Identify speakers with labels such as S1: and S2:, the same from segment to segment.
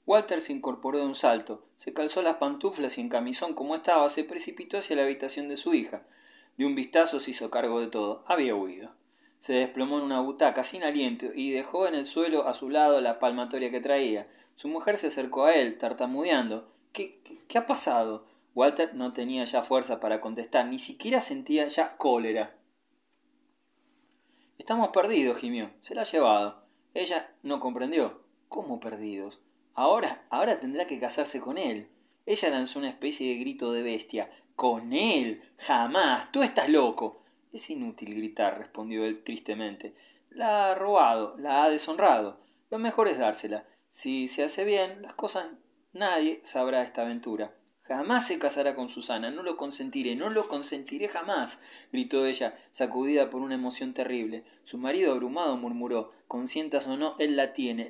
S1: Walter se incorporó de un salto, se calzó las pantuflas y en camisón como estaba se precipitó hacia la habitación de su hija. De un vistazo se hizo cargo de todo. Había huido. Se desplomó en una butaca sin aliento y dejó en el suelo a su lado la palmatoria que traía. Su mujer se acercó a él, tartamudeando. ¿Qué ha pasado? Walter no tenía ya fuerza para contestar, ni siquiera sentía ya cólera. Estamos perdidos, gimió. Se la ha llevado. Ella no comprendió. ¿Cómo perdidos? Ahora tendrá que casarse con él. Ella lanzó una especie de grito de bestia. ¿Con él? Jamás. Tú estás loco. Es inútil gritar, respondió él tristemente. La ha robado, la ha deshonrado. Lo mejor es dársela. Si se hace bien las cosas, nadie sabrá esta aventura. Jamás se casará con Susana, no lo consentiré jamás, gritó ella, sacudida por una emoción terrible. Su marido abrumado murmuró, consientas o no, él la tiene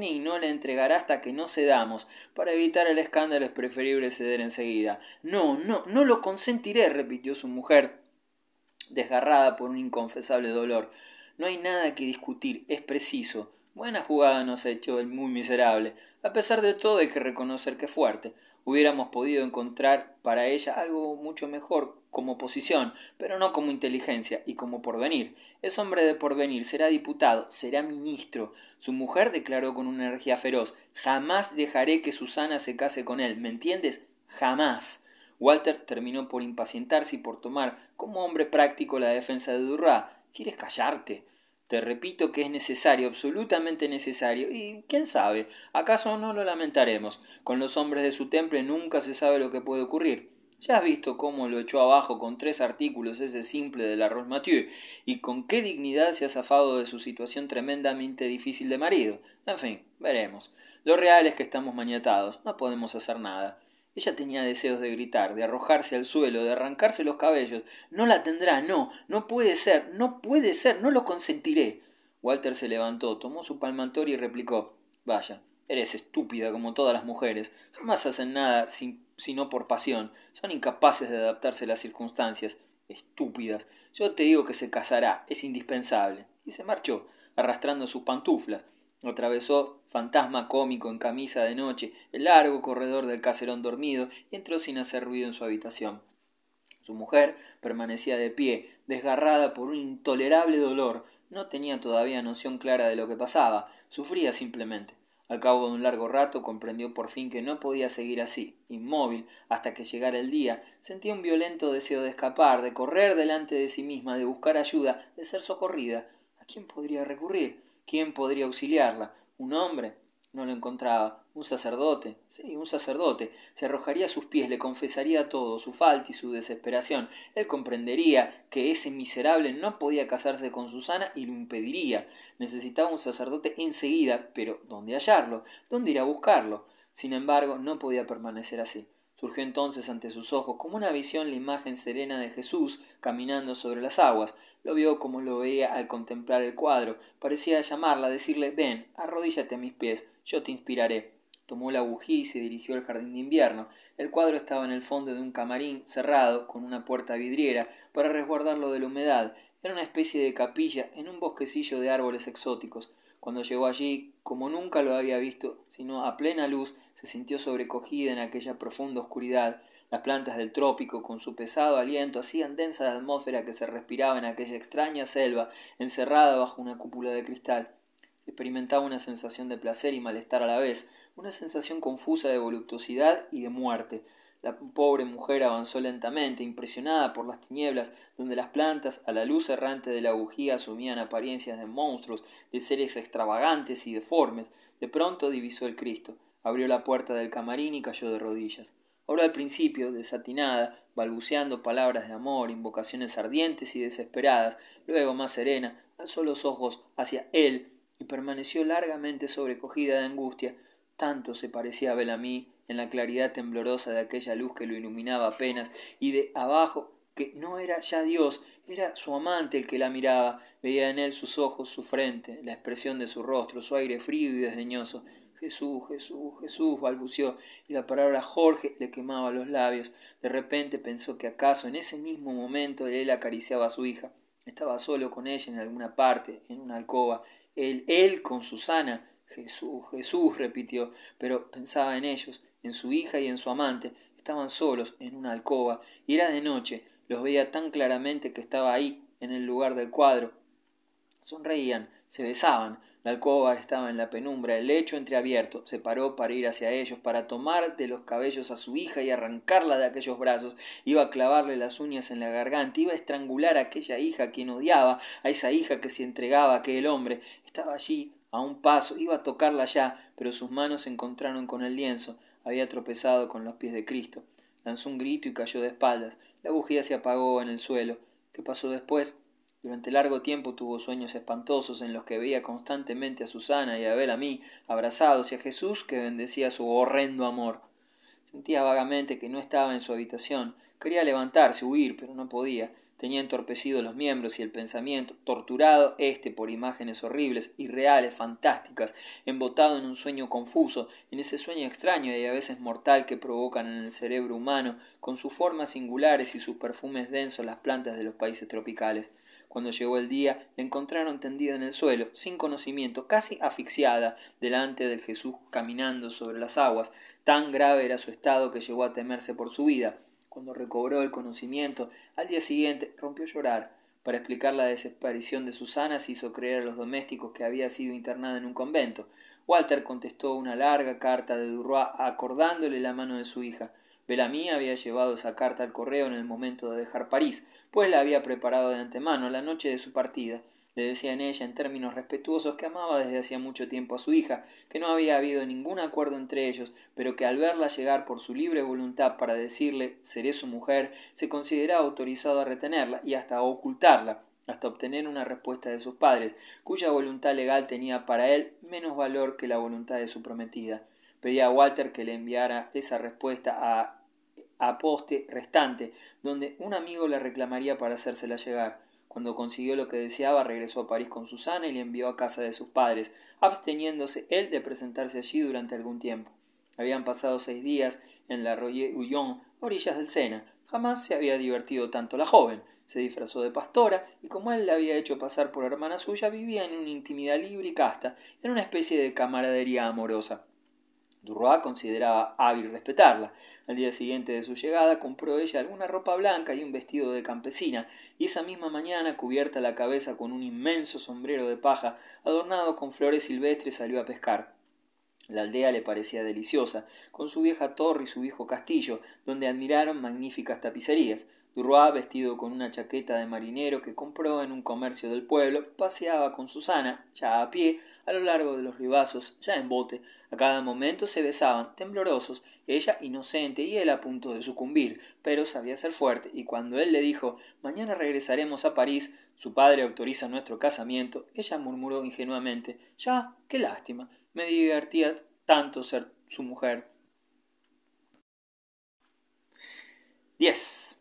S1: y no la entregará hasta que no cedamos. Para evitar el escándalo es preferible ceder enseguida. No lo consentiré, repitió su mujer, desgarrada por un inconfesable dolor. No hay nada que discutir, es preciso. Buena jugada nos ha hecho el muy miserable. A pesar de todo hay que reconocer que es fuerte. Hubiéramos podido encontrar para ella algo mucho mejor como posición, pero no como inteligencia y como porvenir. Es hombre de porvenir, será diputado, será ministro. Su mujer declaró con una energía feroz, jamás dejaré que Susana se case con él, ¿me entiendes? Jamás. Walter terminó por impacientarse y por tomar como hombre práctico la defensa de Durrá. ¿Quieres callarte? Te repito que es necesario, absolutamente necesario, y quién sabe, acaso no lo lamentaremos. Con los hombres de su temple nunca se sabe lo que puede ocurrir. Ya has visto cómo lo echó abajo con 3 artículos ese simple de la Rose Mathieu, y con qué dignidad se ha zafado de su situación tremendamente difícil de marido. En fin, veremos. Lo real es que estamos maniatados, no podemos hacer nada. Ella tenía deseos de gritar, de arrojarse al suelo, de arrancarse los cabellos. No la tendrá, no puede ser, no lo consentiré. Walter se levantó, tomó su palmatoria y replicó, vaya, eres estúpida como todas las mujeres. Jamás hacen nada sino por pasión. Son incapaces de adaptarse a las circunstancias. Estúpidas. Yo te digo que se casará, es indispensable. Y se marchó, arrastrando sus pantuflas. Atravesó, fantasma cómico en camisa de noche, el largo corredor del caserón dormido y entró sin hacer ruido en su habitación. Su mujer permanecía de pie, desgarrada por un intolerable dolor. No tenía todavía noción clara de lo que pasaba, sufría simplemente. Al cabo de un largo rato comprendió por fin que no podía seguir así, inmóvil, hasta que llegara el día. Sentía un violento deseo de escapar, de correr delante de sí misma, de buscar ayuda, de ser socorrida. ¿A quién podría recurrir? ¿Quién podría auxiliarla? ¿Un hombre? No lo encontraba. ¿Un sacerdote? Sí, un sacerdote. Se arrojaría a sus pies, le confesaría todo, su falta y su desesperación. Él comprendería que ese miserable no podía casarse con Susana y lo impediría. Necesitaba un sacerdote enseguida, pero ¿dónde hallarlo? ¿Dónde ir a buscarlo? Sin embargo, no podía permanecer así. Surgió entonces ante sus ojos como una visión la imagen serena de Jesús caminando sobre las aguas. Lo vio como lo veía al contemplar el cuadro. Parecía llamarla, decirle ven, arrodíllate a mis pies, yo te inspiraré. Tomó la bujía y se dirigió al jardín de invierno. El cuadro estaba en el fondo de un camarín cerrado con una puerta vidriera para resguardarlo de la humedad. Era una especie de capilla en un bosquecillo de árboles exóticos. Cuando llegó allí, como nunca lo había visto, sino a plena luz, se sintió sobrecogida en aquella profunda oscuridad. Las plantas del trópico, con su pesado aliento, hacían densa la atmósfera que se respiraba en aquella extraña selva, encerrada bajo una cúpula de cristal. Experimentaba una sensación de placer y malestar a la vez, una sensación confusa de voluptuosidad y de muerte. La pobre mujer avanzó lentamente, impresionada por las tinieblas, donde las plantas, a la luz errante de la bujía, asumían apariencias de monstruos, de seres extravagantes y deformes. De pronto divisó el Cristo, abrió la puerta del camarín y cayó de rodillas. Ahora al principio, desatinada, balbuceando palabras de amor, invocaciones ardientes y desesperadas, luego más serena, alzó los ojos hacia él y permaneció largamente sobrecogida de angustia. Tanto se parecía a Bellamy en la claridad temblorosa de aquella luz que lo iluminaba apenas, y de abajo que no era ya Dios, era su amante el que la miraba. Veía en él sus ojos, su frente, la expresión de su rostro, su aire frío y desdeñoso. Jesús, Jesús, Jesús, balbuceó, y la palabra Jorge le quemaba los labios. De repente pensó que acaso en ese mismo momento él acariciaba a su hija. Estaba solo con ella en alguna parte, en una alcoba. Él con Susana. Jesús, Jesús, repitió, pero pensaba en ellos, en su hija y en su amante. Estaban solos en una alcoba, y era de noche. Los veía tan claramente que estaba ahí, en el lugar del cuadro. Sonreían, se besaban. La alcoba estaba en la penumbra, el lecho entreabierto. Se paró para ir hacia ellos, para tomar de los cabellos a su hija y arrancarla de aquellos brazos. Iba a clavarle las uñas en la garganta, iba a estrangular a aquella hija a quien odiaba, a esa hija que se entregaba a aquel hombre. Estaba allí, a un paso, iba a tocarla ya, pero sus manos se encontraron con el lienzo. Había tropezado con los pies de Cristo. Lanzó un grito y cayó de espaldas. La bujía se apagó en el suelo. ¿Qué pasó después? Durante largo tiempo tuvo sueños espantosos en los que veía constantemente a Susana y a Bel-Ami abrazados y a Jesús que bendecía su horrendo amor. Sentía vagamente que no estaba en su habitación. Quería levantarse, huir, pero no podía. Tenía entorpecidos los miembros y el pensamiento, torturado por imágenes horribles, irreales, fantásticas, embotado en un sueño confuso, en ese sueño extraño y a veces mortal que provocan en el cerebro humano, con sus formas singulares y sus perfumes densos las plantas de los países tropicales. Cuando llegó el día, la encontraron tendida en el suelo, sin conocimiento, casi asfixiada, delante del Jesús caminando sobre las aguas. Tan grave era su estado que llegó a temerse por su vida. Cuando recobró el conocimiento, al día siguiente rompió a llorar. Para explicar la desaparición de Susana se hizo creer a los domésticos que había sido internada en un convento. Walter contestó una larga carta de Duroy acordándole la mano de su hija. Bel-Ami había llevado esa carta al correo en el momento de dejar París, pues la había preparado de antemano la noche de su partida. Le decía en ella en términos respetuosos que amaba desde hacía mucho tiempo a su hija, que no había habido ningún acuerdo entre ellos, pero que al verla llegar por su libre voluntad para decirle seré su mujer, se consideraba autorizado a retenerla y hasta a ocultarla, hasta obtener una respuesta de sus padres, cuya voluntad legal tenía para él menos valor que la voluntad de su prometida. Pedía a Walter que le enviara esa respuesta a poste restante, donde un amigo le reclamaría para hacérsela llegar. Cuando consiguió lo que deseaba, regresó a París con Susana y le envió a casa de sus padres, absteniéndose él de presentarse allí durante algún tiempo. Habían pasado 6 días en la Roye-Huillon, a orillas del Sena. Jamás se había divertido tanto la joven. Se disfrazó de pastora y, como él la había hecho pasar por hermana suya, vivía en una intimidad libre y casta, en una especie de camaradería amorosa. Duroy consideraba hábil respetarla. Al día siguiente de su llegada compró ella alguna ropa blanca y un vestido de campesina, y esa misma mañana, cubierta la cabeza con un inmenso sombrero de paja, adornado con flores silvestres, salió a pescar. La aldea le parecía deliciosa, con su vieja torre y su viejo castillo, donde admiraron magníficas tapicerías. Duroy, vestido con una chaqueta de marinero que compró en un comercio del pueblo, paseaba con Susana, ya a pie, a lo largo de los ribazos, ya en bote. A cada momento se besaban, temblorosos, ella inocente y él a punto de sucumbir, pero sabía ser fuerte, y cuando él le dijo «Mañana regresaremos a París, su padre autoriza nuestro casamiento», ella murmuró ingenuamente «Ya, qué lástima, me divertía tanto ser su mujer». 10.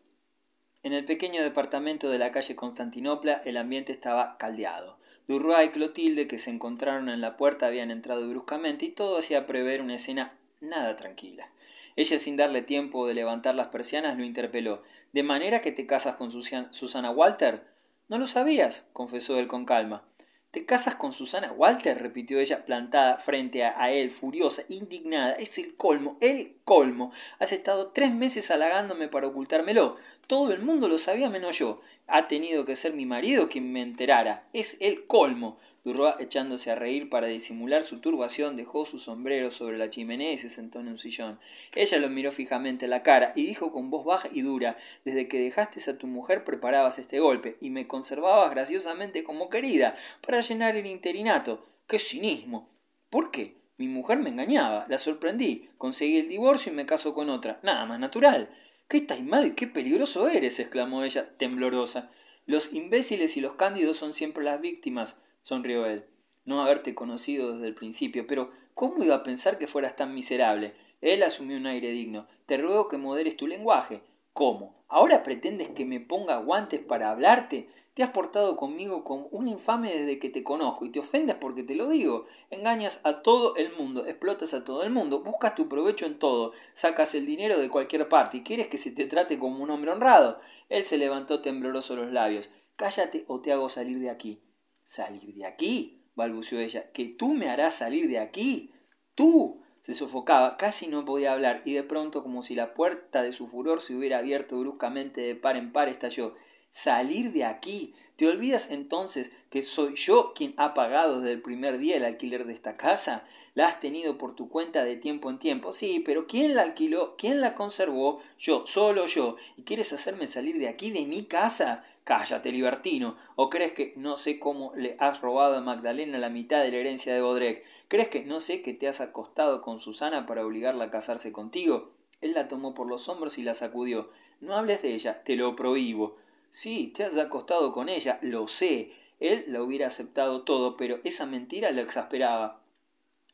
S1: En el pequeño departamento de la calle Constantinopla el ambiente estaba caldeado. Duroy y Clotilde, que se encontraron en la puerta, habían entrado bruscamente y todo hacía prever una escena nada tranquila. Ella, sin darle tiempo de levantar las persianas, lo interpeló. «¿De manera que te casas con Susana Walter?» «No lo sabías», confesó él con calma. «¿Te casas con Susana Walter?», repitió ella, plantada frente a él, furiosa, indignada. «Es el colmo, el colmo. Has estado 3 meses halagándome para ocultármelo. Todo el mundo lo sabía menos yo. Ha tenido que ser mi marido quien me enterara. Es el colmo». Duroy, echándose a reír para disimular su turbación, dejó su sombrero sobre la chimenea y se sentó en un sillón. Ella lo miró fijamente a la cara y dijo con voz baja y dura: «Desde que dejaste a tu mujer preparabas este golpe, y me conservabas graciosamente como querida, para llenar el interinato. ¡Qué cinismo! ¿Por qué? Mi mujer me engañaba, la sorprendí, conseguí el divorcio y me caso con otra. Nada más natural». «¡Qué taimado y qué peligroso eres!», exclamó ella, temblorosa. «Los imbéciles y los cándidos son siempre las víctimas», sonrió él. «No haberte conocido desde el principio, pero ¿cómo iba a pensar que fueras tan miserable?». Él asumió un aire digno. «Te ruego que moderes tu lenguaje». «¿Cómo? ¿Ahora pretendes que me ponga guantes para hablarte? Te has portado conmigo como un infame desde que te conozco y te ofendes porque te lo digo. Engañas a todo el mundo, explotas a todo el mundo, buscas tu provecho en todo, sacas el dinero de cualquier parte y quieres que se te trate como un hombre honrado». Él se levantó tembloroso los labios. «Cállate o te hago salir de aquí». «¿Salir de aquí? balbuceó ella. ¿Que tú me harás salir de aquí? ¿Tú? Se sofocaba, casi no podía hablar, y de pronto, como si la puerta de su furor se hubiera abierto bruscamente de par en par, estalló. ¿Salir de aquí? ¿Te olvidas entonces que soy yo quien ha pagado desde el primer día el alquiler de esta casa? La has tenido por tu cuenta de tiempo en tiempo. Sí, pero ¿quién la alquiló? ¿Quién la conservó? Yo, solo yo. ¿Y quieres hacerme salir de aquí, de mi casa? Cállate, libertino. ¿O crees que no sé cómo le has robado a Magdalena la mitad de la herencia de Baudrec? ¿Crees que no sé que te has acostado con Susana para obligarla a casarse contigo? Él la tomó por los hombros y la sacudió. No hables de ella, te lo prohíbo. Sí, te has acostado con ella, lo sé. Él la hubiera aceptado todo, pero esa mentira lo exasperaba.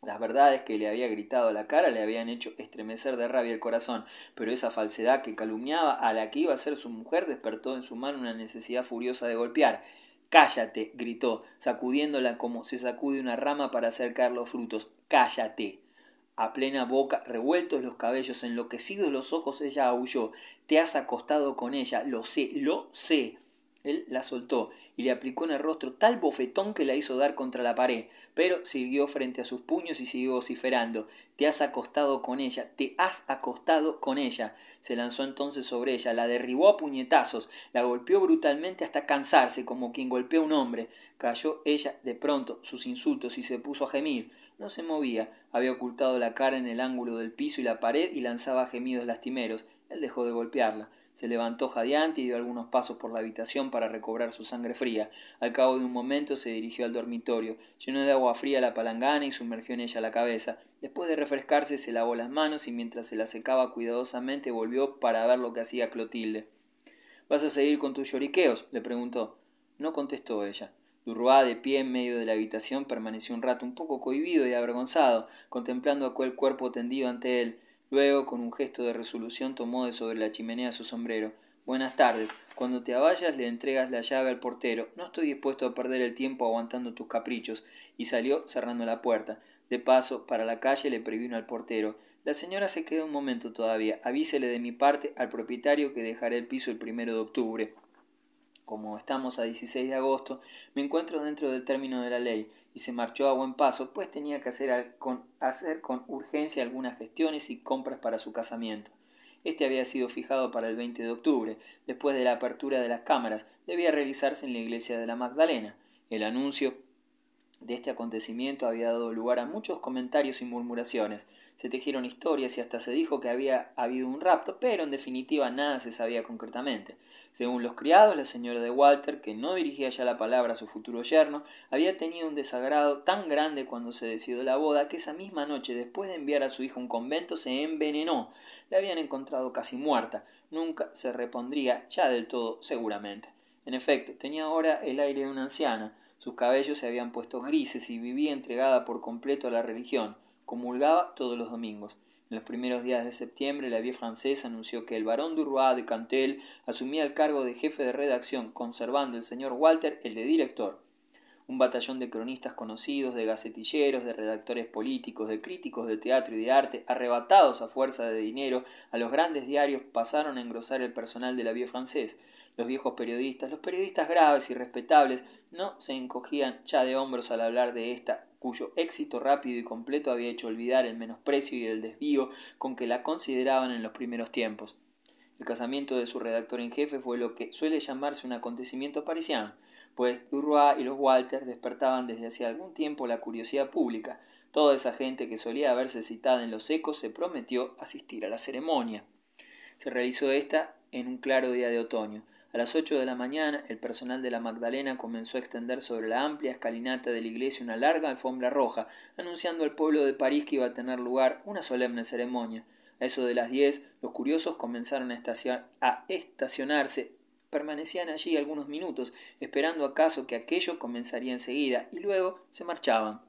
S1: Las verdades que le había gritado a la cara le habían hecho estremecer de rabia el corazón, pero esa falsedad que calumniaba a la que iba a ser su mujer despertó en su mano una necesidad furiosa de golpear. Cállate, gritó, sacudiéndola como se sacude una rama para hacer caer los frutos. Cállate. A plena boca, revueltos los cabellos, enloquecidos los ojos, ella aulló. Te has acostado con ella, lo sé, lo sé. Él la soltó y le aplicó en el rostro tal bofetón que la hizo dar contra la pared, pero siguió frente a sus puños y siguió vociferando. Te has acostado con ella, te has acostado con ella. Se lanzó entonces sobre ella, la derribó a puñetazos, la golpeó brutalmente hasta cansarse, como quien golpea a un hombre. Cayó ella de pronto sus insultos y se puso a gemir. No se movía, había ocultado la cara en el ángulo del piso y la pared y lanzaba gemidos lastimeros. Él dejó de golpearla. Se levantó jadeante y dio algunos pasos por la habitación para recobrar su sangre fría. Al cabo de un momento se dirigió al dormitorio, llenó de agua fría la palangana y sumergió en ella la cabeza. Después de refrescarse se lavó las manos y mientras se las secaba cuidadosamente volvió para ver lo que hacía Clotilde. ¿Vas a seguir con tus lloriqueos?, le preguntó. No contestó ella. Durois, de pie en medio de la habitación, permaneció un rato un poco cohibido y avergonzado, contemplando aquel cuerpo tendido ante él. Luego, con un gesto de resolución, tomó de sobre la chimenea su sombrero. Buenas tardes. Cuando te vayas le entregas la llave al portero. No estoy dispuesto a perder el tiempo aguantando tus caprichos. Y salió cerrando la puerta. De paso, para la calle le previno al portero. La señora se queda un momento todavía. Avísele de mi parte al propietario que dejaré el piso el 1 de octubre. Como estamos a 16 de agosto, me encuentro dentro del término de la ley, y se marchó a buen paso, pues tenía que hacer con urgencia algunas gestiones y compras para su casamiento. Este había sido fijado para el 20 de octubre, después de la apertura de las cámaras, debía realizarse en la iglesia de la Magdalena. El anuncio de este acontecimiento había dado lugar a muchos comentarios y murmuraciones. Se tejieron historias y hasta se dijo que había habido un rapto, pero en definitiva nada se sabía concretamente. Según los criados, la señora de Walter, que no dirigía ya la palabra a su futuro yerno, había tenido un desagrado tan grande cuando se decidió la boda que esa misma noche, después de enviar a su hija a un convento, se envenenó. La habían encontrado casi muerta. Nunca se repondría ya del todo, seguramente. En efecto, tenía ahora el aire de una anciana. Sus cabellos se habían puesto grises y vivía entregada por completo a la religión. Comulgaba todos los domingos. En los primeros días de septiembre, la Vie Française anunció que el barón Durois de Cantel asumía el cargo de jefe de redacción, conservando el señor Walter el de director. Un batallón de cronistas conocidos, de gacetilleros, de redactores políticos, de críticos de teatro y de arte, arrebatados a fuerza de dinero a los grandes diarios, pasaron a engrosar el personal de la Vie Française. Los viejos periodistas, los periodistas graves y respetables, no se encogían ya de hombros al hablar de esta, cuyo éxito rápido y completo había hecho olvidar el menosprecio y el desvío con que la consideraban en los primeros tiempos. El casamiento de su redactor en jefe fue lo que suele llamarse un acontecimiento parisiano, pues Durois y los Walter despertaban desde hacía algún tiempo la curiosidad pública. Toda esa gente que solía verse citada en los ecos se prometió asistir a la ceremonia. Se realizó esta en un claro día de otoño. A las 8 de la mañana, el personal de la Magdalena comenzó a extender sobre la amplia escalinata de la iglesia una larga alfombra roja, anunciando al pueblo de París que iba a tener lugar una solemne ceremonia. A eso de las 10, los curiosos comenzaron a estacionarse. Permanecían allí algunos minutos, esperando acaso que aquello comenzaría enseguida, y luego se marchaban.